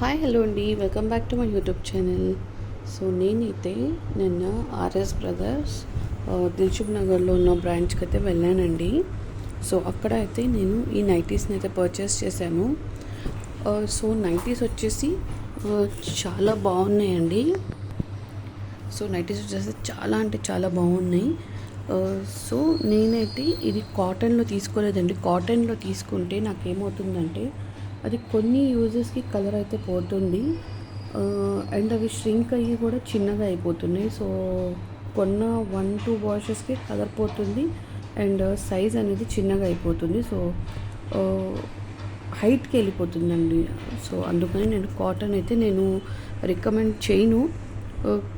Hi hello అండి, welcome back to my YouTube channel. So నేనైతే నిన్న ఆర్ఎస్ బ్రదర్స్ దిల్సుఖ్ నగర్లో ఉన్న బ్రాంచ్కి అయితే వెళ్ళానండి. సో అక్కడ అయితే నేను ఈ నైటీస్ని అయితే పర్చేస్ చేశాను. సో నైటీస్ వచ్చేసి చాలా బాగున్నాయండి. సో నైటీస్ వచ్చేసి చాలా అంటే చాలా బాగున్నాయి. సో నేనైతే ఇది కాటన్లో తీసుకోలేదండి. కాటన్లో తీసుకుంటే నాకేమవుతుందంటే అది కొన్ని యూజెస్కి కలర్ అయితే పోతుంది, అండ్ అవి ష్రింక్ అయ్యి కూడా చిన్నగా అయిపోతున్నాయి. సో కొన్న 1-2 వాషెస్కి కలర్ పోతుంది అండ్ సైజ్ అనేది చిన్నగా అయిపోతుంది. సో హైట్కి వెళ్ళిపోతుందండి. సో అందుకని నేను కాటన్ అయితే నేను రికమెండ్ చేయను.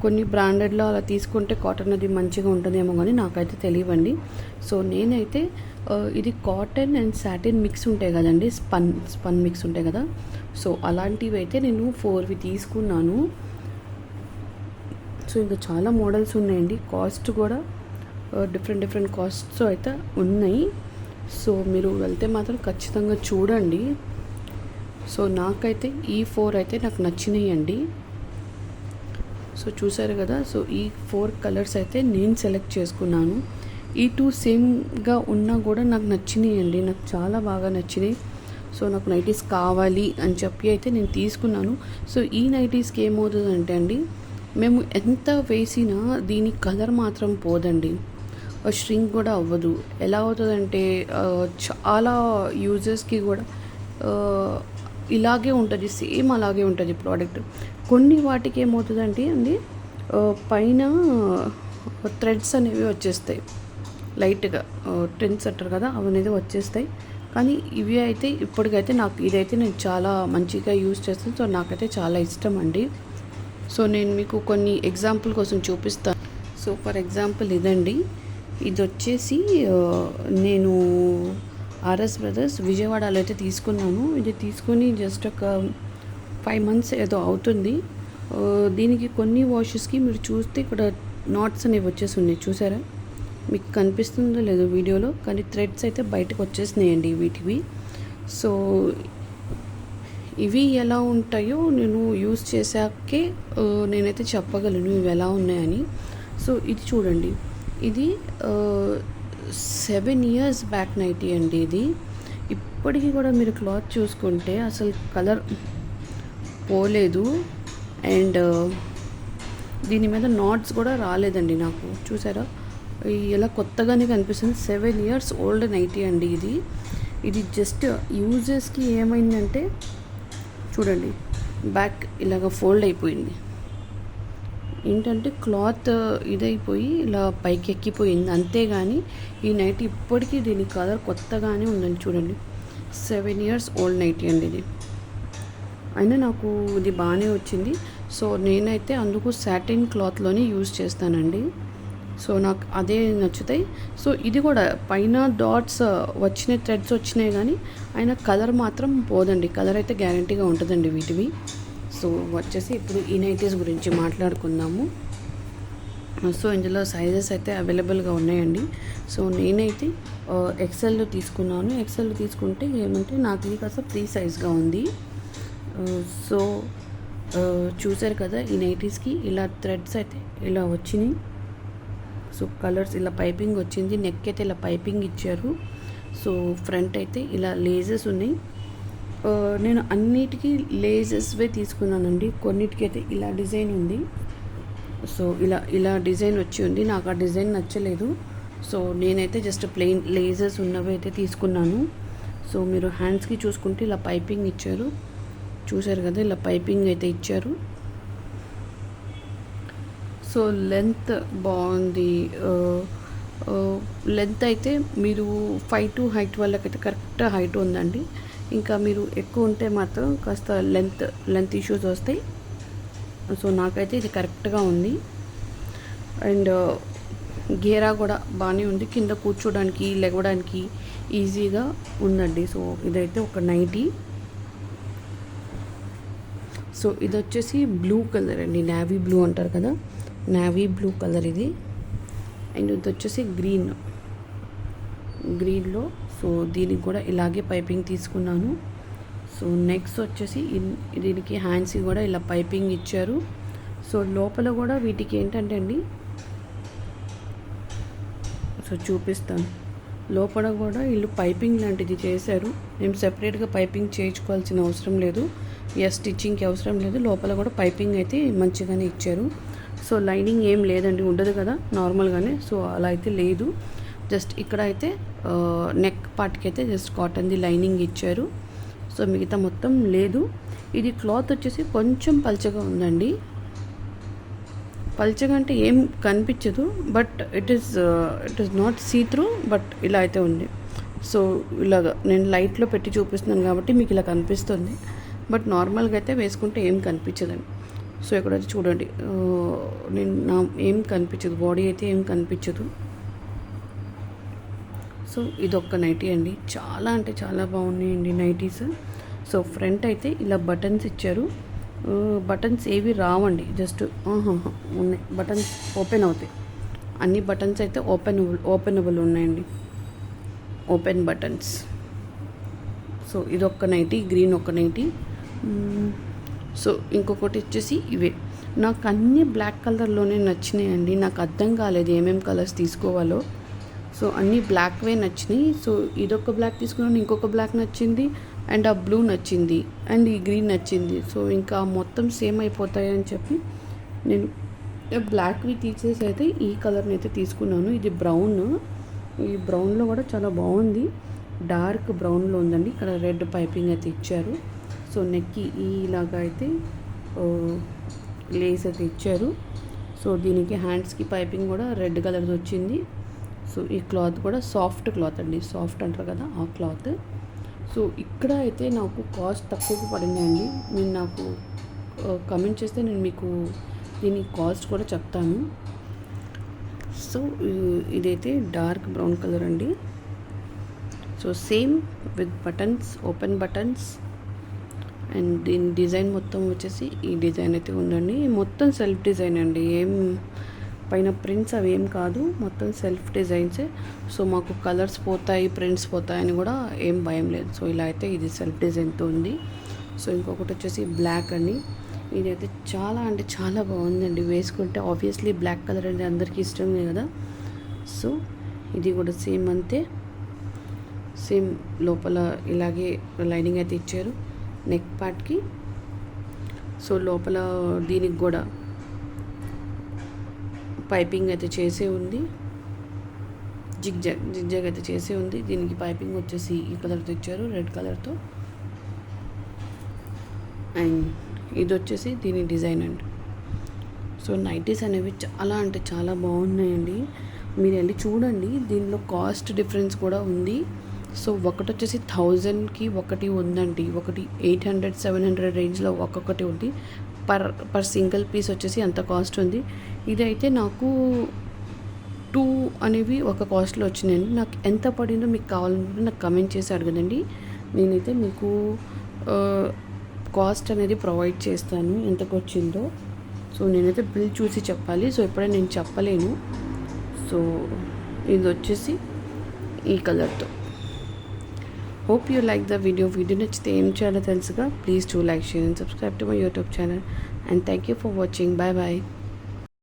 కొన్ని బ్రాండెడ్లో అలా తీసుకుంటే కాటన్ అది మంచిగా ఉంటుందేమో కానీ నాకైతే తెలియవండి. సో నేనైతే ఇది కాటన్ అండ్ సాటిన్ మిక్స్ ఉంటాయి కదండి, స్పన్ మిక్స్ ఉంటాయి కదా. సో అలాంటివి అయితే నేను 4 తీసుకున్నాను. సో ఇంకా చాలా మోడల్స్ ఉన్నాయండి. కాస్ట్ కూడా డిఫరెంట్ కాస్ట్స్ అయితే ఉన్నాయి. సో మీరు వెళ్తే మాత్రం ఖచ్చితంగా చూడండి. సో నాకైతే ఈ 4 అయితే నాకు నచ్చినాయి అండి. సో చూసారు కదా. సో ఈ 4 కలర్స్ అయితే నేను సెలెక్ట్ చేసుకున్నాను. ఈ 2 సేమ్గా ఉన్నా కూడా నాకు నచ్చినాయి అండి, నాకు చాలా బాగా నచ్చినాయి. సో నాకు నైటీస్ కావాలి అని చెప్పి అయితే నేను తీసుకున్నాను. సో ఈ నైటీస్కి ఏమవుతుందంటే అండి, మేము ఎంత వేసినా దీని కలర్ మాత్రం పోదండి, ష్రింక్ కూడా అవ్వదు. ఎలా అవుతుందంటే చాలా యూజర్స్కి కూడా ఇలాగే ఉంటుంది, సేమ్ అలాగే ఉంటుంది ప్రోడక్ట్. కొన్ని వాటికి ఏమవుతుందంటే అండి, పైన థ్రెడ్స్ అనేవి వచ్చేస్తాయి, లైట్గా ట్రెండ్స్ అంటారు కదా, అవి అనేది వచ్చేస్తాయి. కానీ ఇవి అయితే ఇప్పటికైతే నాకు ఇదైతే నేను చాలా మంచిగా యూజ్ చేస్తాను. సో నాకైతే చాలా ఇష్టం అండి. సో నేను మీకు కొన్ని ఎగ్జాంపుల్ కోసం చూపిస్తాను. సో ఫర్ ఎగ్జాంపుల్ ఇదండి, ఇది వచ్చేసి నేను ఆర్ఎస్ బ్రదర్స్ విజయవాడలో అయితే తీసుకున్నాను. ఇది తీసుకొని జస్ట్ ఒక 5 months ఏదో అవుతుంది. దీనికి కొన్ని వాషెస్కి మీరు చూస్తే ఇక్కడ నాట్స్ అనేవి వచ్చేసి ఉన్నాయి, చూసారా? మీకు కనిపిస్తుందో లేదో వీడియోలో, కానీ థ్రెడ్స్ అయితే బయటకు వచ్చేసినాయండి వీటివి. సో ఇవి ఎలా ఉంటాయో నేను యూజ్ చేశాకే నేనైతే చెప్పగలను ఇవి ఎలా ఉన్నాయని. సో ఇది చూడండి, ఇది 7 years బ్యాక్ నైటీ అండి. ఇది ఇప్పటికీ కూడా మీరు క్లాత్ చూసుకుంటే అసలు కలర్ పోలేదు, అండ్ దీని మీద నాట్స్ కూడా రాలేదండి నాకు, చూసారా? ఇలా కొత్తగానే కనిపిస్తుంది. 7 years ఓల్డ్ నైటీ అండి ఇది. ఇది జస్ట్ యూజెస్కి ఏమైందంటే చూడండి, బ్యాక్ ఇలాగ ఫోల్డ్ అయిపోయింది. ఏంటంటే క్లాత్ ఇదైపోయి ఇలా పైకి ఎక్కిపోయింది, అంతేగాని ఈ నైటీ ఇప్పటికీ దీని కలర్ కొత్తగానే ఉందండి. చూడండి, 7 years ఓల్డ్ నైటీ అండి ఇది. అయినా నాకు ఇది బాగానే వచ్చింది. సో నేనైతే అందుకు సాటిన్ క్లాత్లోనే యూజ్ చేస్తానండి. సో నాకు అదే నచ్చుతాయి. సో ఇది కూడా పైన డాట్స్ వచ్చినాయి, థ్రెడ్స్ వచ్చినాయి, కానీ అయినా కలర్ మాత్రం పోదండి. కలర్ అయితే గ్యారంటీగా ఉంటుందండి వీటివి. సో వచ్చేసి ఇప్పుడు ఈ నైటీస్ గురించి మాట్లాడుకుందాము. సో ఇందులో సైజెస్ అయితే అవైలబుల్గా ఉన్నాయండి. సో నేనైతే ఎక్సెల్లో తీసుకున్నాను. ఎక్సెల్లో తీసుకుంటే ఏమంటే నాకు ఇది కాస్త ఫ్రీ సైజ్గా ఉంది. సో చూసారు కదా, ఈ నైటీస్కి ఇలా థ్రెడ్స్ అయితే ఇలా వచ్చినాయి. సో కలర్స్ ఇలా పైపింగ్ వచ్చింది, నెక్ అయితే ఇలా పైపింగ్ ఇచ్చారు. సో ఫ్రంట్ అయితే ఇలా లేజెస్ ఉన్నాయి. నేను అన్నిటికీ లేజెస్వే తీసుకున్నానండి. కొన్నిటికి అయితే ఇలా డిజైన్ ఉంది. సో ఇలా డిజైన్ వచ్చి ఉంది, నాకు ఆ డిజైన్ నచ్చలేదు. సో నేనైతే జస్ట్ ప్లెయిన్ లేజెస్ ఉన్నవి అయితే తీసుకున్నాను. సో మీరు హ్యాండ్స్కి చూసుకుంటే ఇలా పైపింగ్ ఇచ్చారు, చూసారు కదా, ఇలా పైపింగ్ అయితే ఇచ్చారు. సో లెంత్ బాగుంది. లెంత్ అయితే మీరు 5'2" హైట్ వాళ్ళకైతే కరెక్ట్ హైట్ ఉందండి. ఇంకా మీరు ఎక్కువ ఉంటే మాత్రం కాస్త లెంత్ ఇష్యూస్ వస్తాయి. సో నాకైతే ఇది కరెక్ట్గా ఉంది, అండ్ గేరా కూడా బాగానే ఉంది, కింద కూర్చోడానికి లెగవడానికి ఈజీగా ఉందండి. సో ఇదైతే ఒక నైటీ. సో ఇది వచ్చేసి బ్లూ కలర్ అండి, నేవీ బ్లూ అంటారు కదా, నేవీ బ్లూ కలర్ ఇది. అండ్ ఇది వచ్చేసి గ్రీన్లో. సో దీనికి కూడా ఇలాగే పైపింగ్ తీసుకున్నాను. సో నెక్స్ట్ వచ్చేసి దీనికి హ్యాండ్స్కి కూడా ఇలా పైపింగ్ ఇచ్చారు. సో లోపల కూడా వీటికి ఏంటంటే అండి, సో చూపిస్తాను, లోపల కూడా వీళ్ళు పైపింగ్ లాంటిది చేశారు. మేము సెపరేట్గా పైపింగ్ చేయించుకోవాల్సిన అవసరం లేదు, స్టిచ్చింగ్కి అవసరం లేదు. లోపల కూడా పైపింగ్ అయితే మంచిగానే ఇచ్చారు. సో లైనింగ్ ఏం లేదండి, ఉండదు కదా నార్మల్గానే. సో అలా అయితే లేదు. జస్ట్ ఇక్కడ అయితే నెక్ పార్ట్కి అయితే జస్ట్ కాటన్ది లైనింగ్ ఇచ్చారు. సో మిగతా మొత్తం లేదు. ఇది క్లాత్ వచ్చేసి కొంచెం పల్చగా ఉందండి. పల్చగా అంటే ఏం కనిపించదు, but it is not see through, బట్ ఇలా అయితే ఉంది. సో ఇలాగా నేను లైట్లో పెట్టి చూపిస్తున్నాను కాబట్టి మీకు ఇలా కనిపిస్తుంది, బట్ నార్మల్గా అయితే వేసుకుంటే ఏం కనిపించదండి. సో ఇక్కడ వచ్చి చూడండి, ఏం కనిపించదు, బాడీ అయితే ఏం కనిపించదు. సో ఇదొక్క నైటీ అండి, చాలా అంటే చాలా బాగున్నాయండి నైటీస్. సో ఫ్రంట్ అయితే ఇలా బటన్స్ ఇచ్చారు. బటన్స్ ఏవి రావండి, జస్ట్ ఉన్నాయి. బటన్స్ ఓపెన్ అవుతాయి, అన్ని బటన్స్ అయితే ఓపెనబుల్ ఉన్నాయండి, ఓపెన్ బటన్స్. సో ఇదొక్క నైటీ, గ్రీన్ ఒక నైటీ. సో ఇంకొకటి వచ్చేసి ఇవే. నాకు అన్నీ బ్లాక్ కలర్లోనే నచ్చినాయండి, నాకు అర్థం కాలేదు ఏమేమి కలర్స్ తీసుకోవాలో. సో అన్నీ బ్లాక్వే నచ్చినాయి. సో ఇదొక బ్లాక్ తీసుకున్నాను, ఇంకొక బ్లాక్ నచ్చింది, అండ్ ఆ బ్లూ నచ్చింది, అండ్ ఈ గ్రీన్ నచ్చింది. సో ఇంకా మొత్తం సేమ్ అయిపోతాయని చెప్పి నేను బ్లాక్వి తీసేసి అయితే ఈ కలర్ని అయితే తీసుకున్నాను. ఇది బ్రౌన్, ఈ బ్రౌన్లో కూడా చాలా బాగుంది, డార్క్ బ్రౌన్లో ఉందండి. ఇక్కడ రెడ్ పైపింగ్ అయితే ఇచ్చారు. సో నెక్కి ఇలాగా అయితే లేస్ అయితే ఇచ్చారు. సో దీనికి హ్యాండ్స్కి పైపింగ్ కూడా రెడ్ కలర్ వచ్చింది. సో ఈ క్లాత్ కూడా సాఫ్ట్ క్లాత్ అండి, సాఫ్ట్ అంటారు కదా ఆ క్లాత్. సో ఇక్కడ అయితే నాకు కాస్ట్ తక్కువకు పడిందండి. నేను నాకు కమెంట్ చేస్తే నేను మీకు దీని కాస్ట్ కూడా చెప్తాను. సో ఇదైతే డార్క్ బ్రౌన్ కలర్ అండి. So same with buttons, open buttons, and దీని డిజైన్ మొత్తం వచ్చేసి ఈ డిజైన్ అయితే ఉందండి. మొత్తం సెల్ఫ్ డిజైన్ అండి, ఏం పైన ప్రింట్స్ అవి ఏం కాదు, మొత్తం సెల్ఫ్ డిజైన్సే. సో మాకు కలర్స్ పోతాయి, ప్రింట్స్ పోతాయని కూడా ఏం భయం లేదు. సో ఇలా అయితే ఇది సెల్ఫ్ డిజైన్తో ఉంది. సో ఇంకొకటి వచ్చేసి బ్లాక్ అండి, ఇదైతే చాలా అంటే చాలా బాగుందండి, వేసుకుంటే ఆబ్వియస్లీ బ్లాక్ కలర్ అంటే అందరికీ ఇష్టమే కదా. సో ఇది కూడా సేమ్ అంతే, సేమ్ లోపల ఇలాగే లైనింగ్ అయితే ఇచ్చారు నెక్ పార్ట్కి. సో లోపల దీనికి కూడా పైపింగ్ అయితే చేసే ఉంది, జిగ్జాగ్ అయితే చేసే ఉంది. దీనికి పైపింగ్ వచ్చేసి ఈ కలర్తో ఇచ్చారు, రెడ్ కలర్తో. అండ్ ఇది వచ్చేసి దీని డిజైన్ అండి. సో నైటీస్ అనేవి చాలా అంటే చాలా బాగున్నాయండి, మీరు వెళ్ళి చూడండి. దీనిలో కాస్ట్ డిఫరెన్స్ కూడా ఉంది. సో ఒకటి వచ్చేసి 1000కి ఒకటి ఉందండి, ఒకటి 800, 700 రేంజ్లో ఒక్కొక్కటి ఉంది. పర్ సింగిల్ పీస్ వచ్చేసి అంత కాస్ట్ ఉంది. ఇదైతే నాకు 2 అనేవి ఒక కాస్ట్లో వచ్చినాయండి. నాకు ఎంత పడిందో మీకు కావాలనుకుంటే నాకు కమెంట్ చేసి అడగదండి, నేనైతే మీకు కాస్ట్ అనేది ప్రొవైడ్ చేస్తాను ఎంతకు వచ్చిందో. సో నేనైతే బిల్ చూసి చెప్పాలి, సో ఎప్పుడైనా నేను చెప్పలేను. సో ఇది వచ్చేసి ఈ కలర్తో. Hope you like the video. Video నచ్చితే ఏం చేయాలో తెలుసుగా, please do like, share and subscribe to my YouTube channel, and thank you for watching. Bye bye.